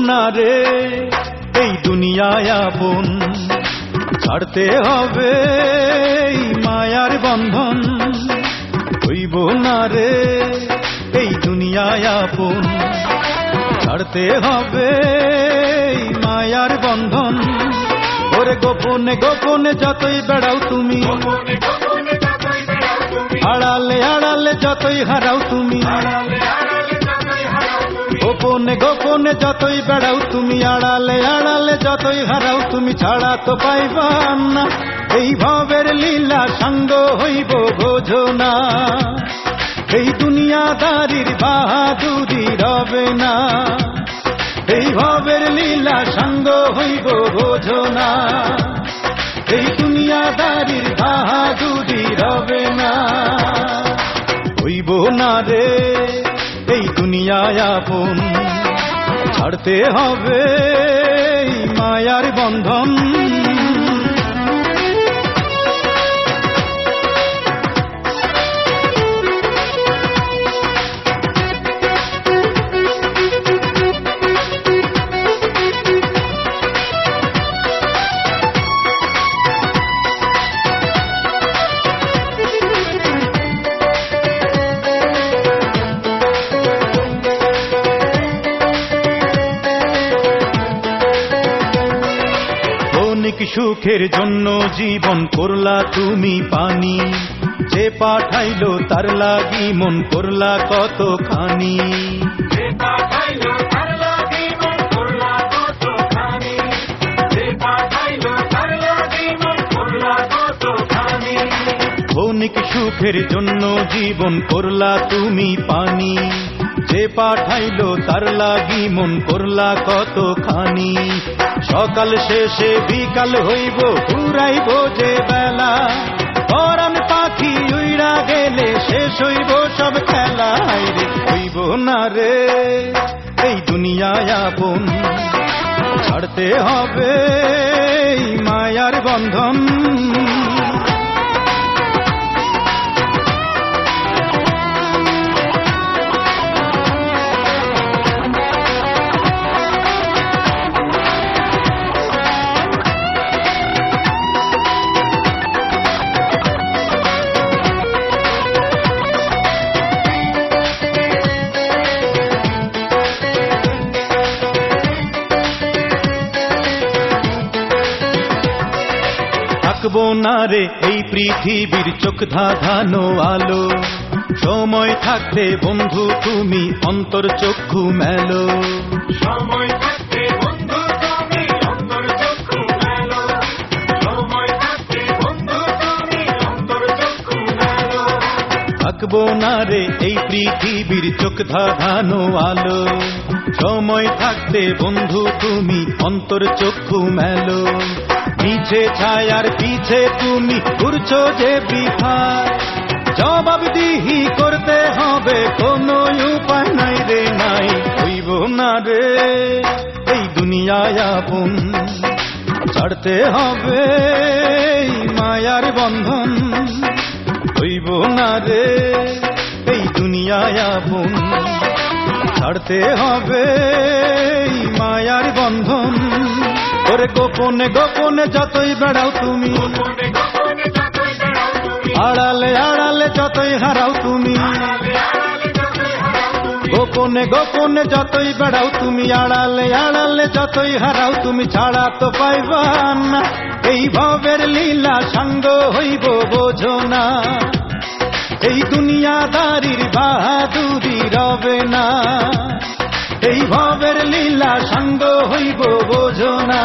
না রে এই দুনিয়ায় আপন, ছাড়তে হবে এই মায়ার বন্ধন। হইব না রে এই দুনিয়ায় আপন, ছাড়তে হবে এই মায়ার বন্ধন। ওরে গোপনে গোপনে যতই বেড়াও তুমি, আড়ালে আড়ালে যতই হারাও তুমি, গোপনে গোপনে যতই বেড়াও তুমি, আড়ালে আড়ালে যতই হারাও তুমি, ছাড়া তো পাইবা না এই ভাবের লীলা সঙ্গ হইব বোঝো না। এই দুনিয়াদারির বাহাদুরি রবে না, এই ভাবের লীলা সঙ্গ হইব বোঝো না। এই দুনিয়াদারির বাহাদুরি রবে না, হইব না রে এই দুনিয়ায় আপন, ছাড়তে হবে এই মায়ার বন্ধন। সুখের জন্য জীবন করলা তুমি পানি, যে পাঠাইলো তার লাগি মন করলা কত খানি। ক্ষণিক সুখের জন্য জীবন করলা তুমি পানি, যে পাঠাইলো তার লাগি মন করলা কত খানি। সকাল শেষে বিকাল হইব ঘুরাইব যে বেলা, পরাণ পাখি উইড়া গেলে শেষ হইব সব খেলা। রে হইব না রে এই দুনিয়ায় আপন, ছাড়তে হবে এই মায়ার বন্ধন। থাকবো না রে এই পৃথিবীর চোখ ধাঁধানো আলো, সময় থাকতে বন্ধু তুমি অন্তর চক্ষু মেলো। সময় থাকতে বন্ধু তুমি অন্তর চক্ষু মেলো, সময় থাকতে বন্ধু তুমি অন্তর চক্ষু মেলো। থাকবো না রে এই পৃথিবীর চোখ ধাঁধানো আলো, সময় থাকতে বন্ধু তুমি অন্তর চক্ষু মেলো। পিছে ছায়ার পিছে তুমি ঘুরছো যে বৃথায়, জবাবদিহি করতে হবে কোনো উপায় নাই রে নাই। হইব না রে এই দুনিয়ায় আপন, ছাড়তে হবে এই মায়ার বন্ধন। হইব না রে এই দুনিয়ায় আপন, ছাড়তে হবে এই মায়ার বন্ধন। ওরে গোপনে গোপনে যতই বেড়াও তুমি, আড়ালে আড়ালে যতই হারাও তুমি, গোপনে গোপনে যতই বেড়াও তুমি, আড়ালে আড়ালে যতই হারাও তুমি, ছাড়া তো পাইবা না এই ভাবের লীলা সঙ্গ হইব বোঝো না। এই দুনিয়াদারির বাহাদুরি রবে না, এই ভাবের লীলা সঙ্গ হইব বোঝো না।